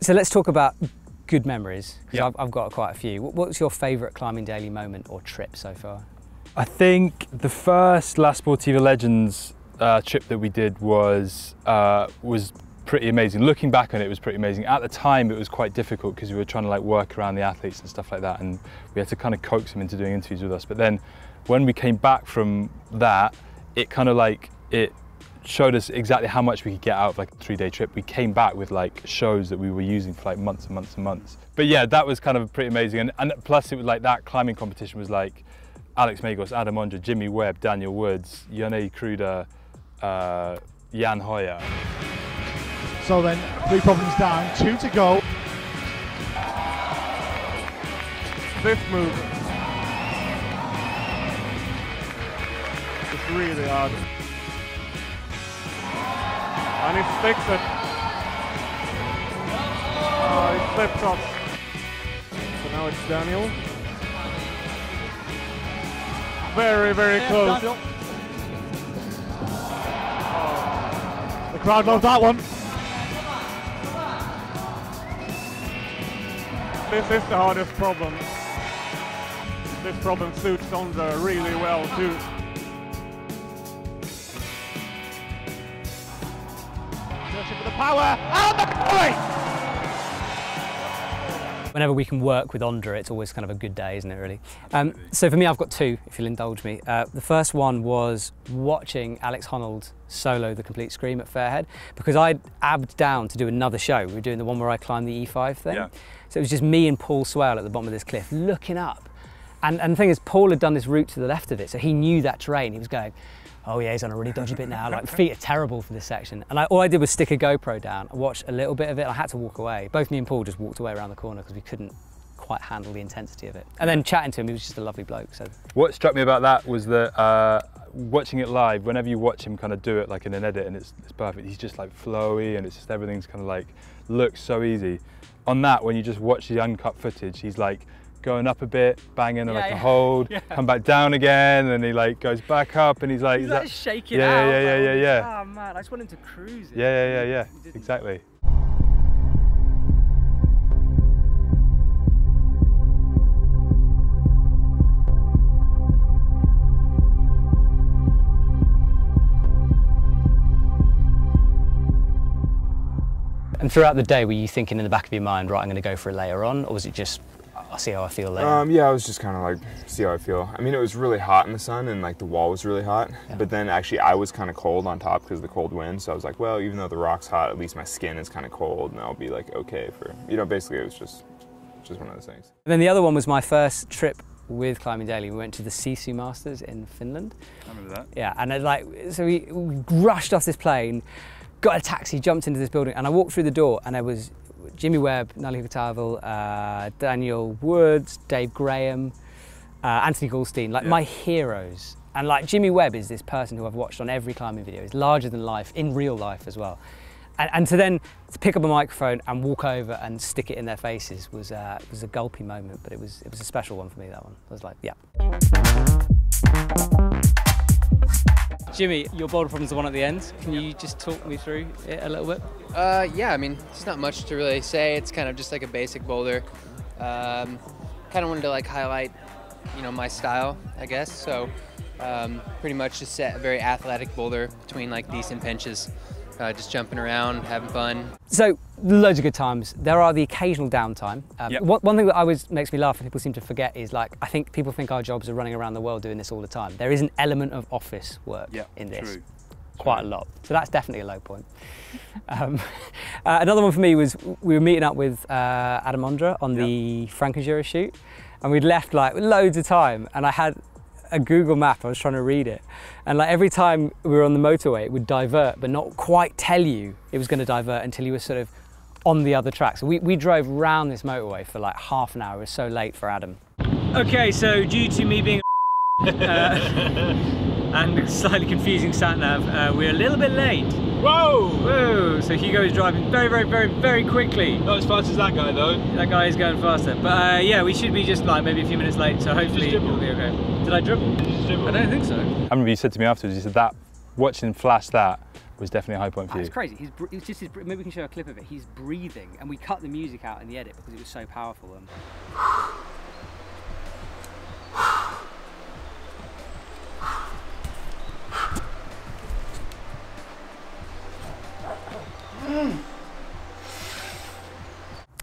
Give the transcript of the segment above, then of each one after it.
So let's talk about good memories, because I've got quite a few. What's your favourite Climbing Daily moment or trip so far? I think the first La Sportiva Legends trip that we did was pretty amazing. Looking back on it, it was pretty amazing. At the time, it was quite difficult because we were trying to like work around the athletes and stuff like that, and we had to kind of coax them into doing interviews with us. But then when we came back from that, it kind of like, it showed us exactly how much we could get out of like a 3-day trip. We came back with like shows that we were using for like months and months and months. But yeah, that was kind of pretty amazing. And plus it was like that climbing competition was like Alex Megos, Adam Ondra, Jimmy Webb, Daniel Woods, Yone Kruder, Jan Hoyer. So then 3 problems down, 2 to go. 5th move. It's really hard. And he sticks it. Oh, he slipped up. So now it's Daniel. Very, very close. Oh. The crowd loved that one. This is the hardest problem. This problem suits Ondra really well too. Searching for the power, and the point! Whenever we can work with Ondra, it's always kind of a good day, isn't it, really? So for me, I've got 2, if you'll indulge me. The first one was watching Alex Honnold solo the complete scream at Fairhead, because I'd abbed down to do another show. We were doing the one where I climbed the E5 thing. Yeah. So it was just me and Paul Swale at the bottom of this cliff, looking up. And the thing is, Paul had done this route to the left of it, so he knew that terrain. He was going, oh yeah, he's on a really dodgy bit now, like the feet are terrible for this section. And all I did was stick a GoPro down, I watched a little bit of it, and I had to walk away. Both me and Paul just walked away around the corner because we couldn't quite handle the intensity of it. And then chatting to him, he was just a lovely bloke. So what struck me about that was that watching it live, whenever you watch him kind of do it like in an edit and it's perfect, he's just like flowy and it's just everything's kind of like, looks so easy. On that, when you just watch the uncut footage, he's like going up a bit, banging on like a hold, come back down again, and he like goes back up and he's like shaking out. Yeah. Oh man, I just want him to cruise it. Yeah, exactly. And throughout the day, were you thinking in the back of your mind, right, I'm going to go for it later on, or was it just, I'll see how I feel later? Yeah, I was just kind of like, see how I feel. I mean, it was really hot in the sun and like the wall was really hot, but then actually I was kind of cold on top because of the cold wind. So I was like, well, even though the rock's hot, at least my skin is kind of cold and I'll be like, okay for, you know, basically it was just one of those things. And then the other one was my first trip with Climbing Daily. We went to the Sisu Masters in Finland. I remember that. Yeah, and so we rushed off this plane, got a taxi, jumped into this building, and I walked through the door and there was Jimmy Webb, Nali Hutavel, Daniel Woods, Dave Graham, Anthony Goldstein, like my heroes. And like Jimmy Webb is this person who I've watched on every climbing video. He's larger than life, in real life as well. And to pick up a microphone and walk over and stick it in their faces was a gulpy moment, but it was a special one for me, that one. I was like, yeah. Jimmy, your boulder problem's the one at the end. Can you just talk me through it a little bit? Yeah, I mean, it's not much to really say. It's kind of just like a basic boulder. Kind of wanted to like highlight, you know, my style, I guess. So pretty much just set a very athletic boulder between like decent pinches. Just jumping around, having fun. So, loads of good times. There are the occasional downtime. One thing that always makes me laugh and people seem to forget is like, I think people think our jobs are running around the world doing this all the time. There is an element of office work in this. True. Quite a lot. So that's definitely a low point. Another one for me was we were meeting up with Adam Ondra on the Frankensjura shoot, and we'd left like loads of time, and I had a Google map, I was trying to read it, and like every time we were on the motorway it would divert but not quite tell you it was going to divert until you were sort of on the other track. So we drove round this motorway for like half an hour. It was so late for Adam. Okay, so due to me being and slightly confusing sat-nav, we're a little bit late. Whoa! Whoa! So Hugo is driving very quickly. Not as fast as that guy though. That guy is going faster. But yeah, we should be just like maybe a few minutes late, so hopefully it'll be okay. Did I dribble? I don't think so. I remember you said to me afterwards, you said that, watching him flash that, was definitely a high point for you. It's crazy. It's just maybe we can show a clip of it. He's breathing, and we cut the music out in the edit because it was so powerful.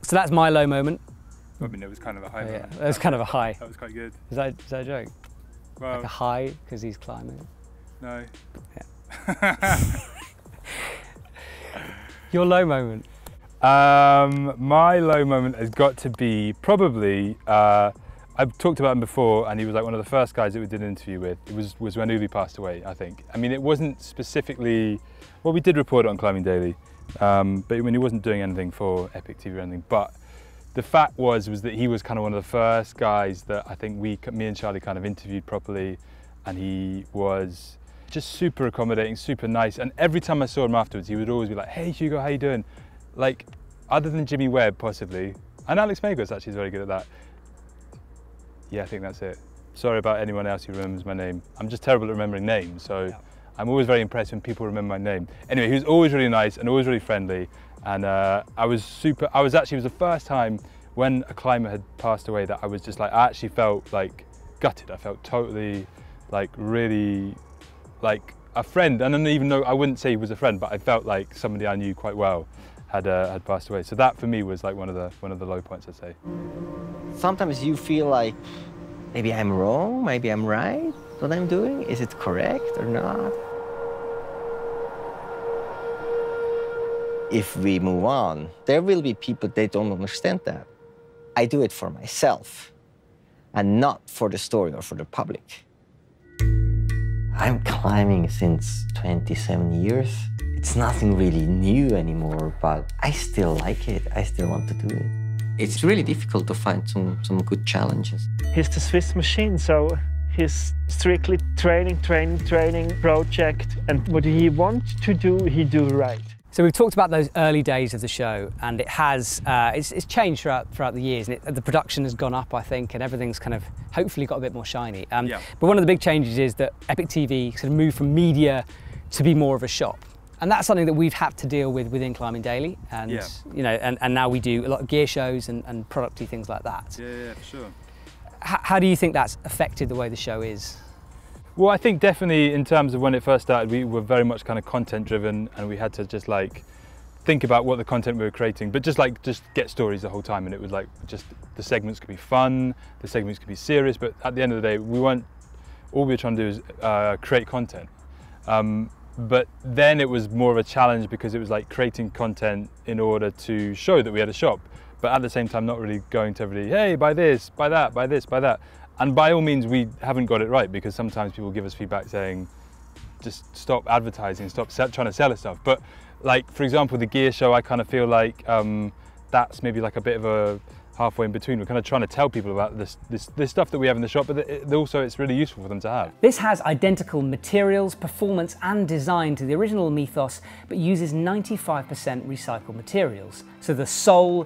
So that's my low moment. I mean, it was kind of a high moment. That was kind of a high. That was quite good. Is that a joke? Well, Like a high because he's climbing? no. Yeah. Your low moment? My low moment has got to be probably, I've talked about him before, and he was like one of the first guys that we did an interview with. It was when Uli passed away, I think. I mean, it wasn't specifically, well, we did report it on Climbing Daily, but when he wasn't doing anything for EpicTV or anything. But the fact was that he was kind of one of the first guys that I think me and Charlie kind of interviewed properly, and he was just super accommodating, super nice. And every time I saw him afterwards, he would always be like, "Hey Hugo, how you doing?" Like, other than Jimmy Webb possibly, and Alex Magos actually is very good at that. Yeah, I think that's it. Sorry about anyone else who remembers my name. I'm just terrible at remembering names, so yeah. I'm always very impressed when people remember my name. Anyway, he was always really nice and always really friendly, and it was the first time when a climber had passed away that I was just like, I actually felt like gutted. I felt totally, like, really like a friend, and even though I wouldn't say he was a friend, but I felt like somebody I knew quite well had passed away. So that for me was like one of the low points, I'd say. Sometimes you feel like maybe I'm wrong, maybe I'm right. What I'm doing, is it correct or not? If we move on, there will be people that don't understand that. I do it for myself and not for the story or for the public. I'm climbing since 27 years. It's nothing really new anymore, but I still like it. I still want to do it. It's really difficult to find some good challenges. He's the Swiss machine, so he's strictly training project, and what he wants to do, he do right. So we've talked about those early days of the show, and it has it's changed throughout the years, and the production has gone up, I think, and everything's kind of hopefully got a bit more shiny. Yeah. But one of the big changes is that EpicTV sort of moved from media to be more of a shop, and that's something that we've had to deal with within Climbing Daily, and you know, and now we do a lot of gear shows and producty things like that. Yeah, for sure. How do you think that's affected the way the show is? Well, I think definitely in terms of when it first started, we were very much kind of content driven, and we had to just like think about what the content we were creating, but just get stories the whole time. And it was like, just the segments could be fun, the segments could be serious, but at the end of the day, all we were trying to do is create content. But then it was more of a challenge because it was like creating content in order to show that we had a shop, but at the same time not really going to everybody, hey, buy this, buy that, buy this, buy that. And by all means, we haven't got it right, because sometimes people give us feedback saying, just stop advertising, stop trying to sell us stuff. But like, for example, the gear show, I kind of feel like that's maybe like a bit of a halfway in between. We're kind of trying to tell people about this stuff that we have in the shop, but also it's really useful for them to have. This has identical materials, performance and design to the original Mythos, but uses 95% recycled materials. So the sole,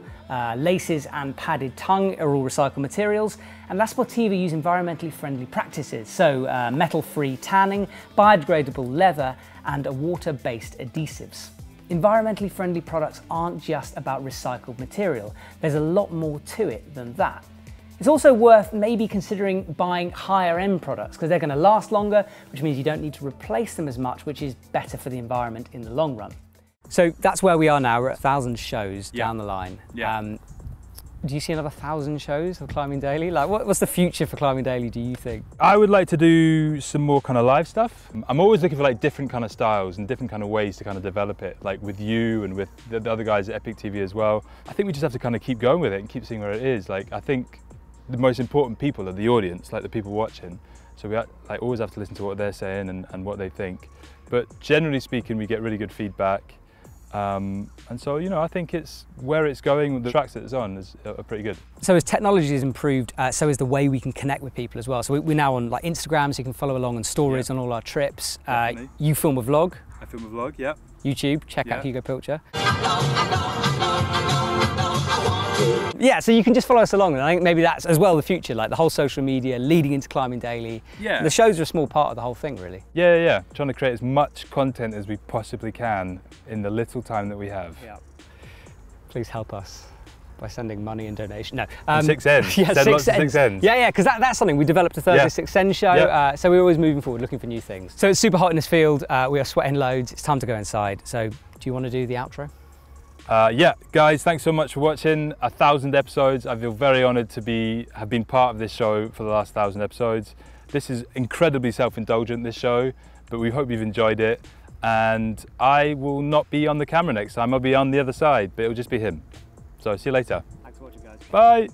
laces and padded tongue are all recycled materials, and La Sportiva use environmentally friendly practices, so metal-free tanning, biodegradable leather and water-based adhesives. Environmentally friendly products aren't just about recycled material. There's a lot more to it than that. It's also worth maybe considering buying higher end products, because they're going to last longer, which means you don't need to replace them as much, which is better for the environment in the long run. So that's where we are now. We're at 1,000 shows down the line. Yeah. Do you see another 1,000 shows of Climbing Daily? Like, what's the future for Climbing Daily, do you think? I would like to do some more kind of live stuff. I'm always looking for like different kind of styles and different kind of ways to kind of develop it, like with you and with the other guys at EpicTV as well. I think we just have to kind of keep going with it and keep seeing where it is. Like, I think the most important people are the audience, like the people watching. So we always have to listen to what they're saying and what they think. But generally speaking, we get really good feedback. And so, you know, I think it's where it's going, the tracks that it's on are pretty good. So as technology has improved, so is the way we can connect with people as well. So we're now on like Instagram, so you can follow along on stories on all our trips. You film a vlog. I film a vlog, yeah. YouTube, check out Hugo Pilcher. Yeah, so you can just follow us along, and I think maybe that's as well the future, like the whole social media leading into Climbing Daily. Yeah. The shows are a small part of the whole thing, really. Yeah. Trying to create as much content as we possibly can in the little time that we have. Yeah. Please help us by sending money and donation. No. 6 ends. Yeah, Send lots of 6 ends. 6 ends. Yeah, because that's something. We developed a Thursday 6 Ends show, Yeah. so we're always moving forward, looking for new things. So it's super hot in this field. We are sweating loads. It's time to go inside. So do you want to do the outro? Yeah, guys, thanks so much for watching 1,000 episodes. I feel very honoured to have been part of this show for the last 1,000 episodes. This is incredibly self-indulgent, this show, but we hope you've enjoyed it. And I will not be on the camera next time. I'll be on the other side, but it'll just be him. So see you later. Thanks for watching, guys. Bye.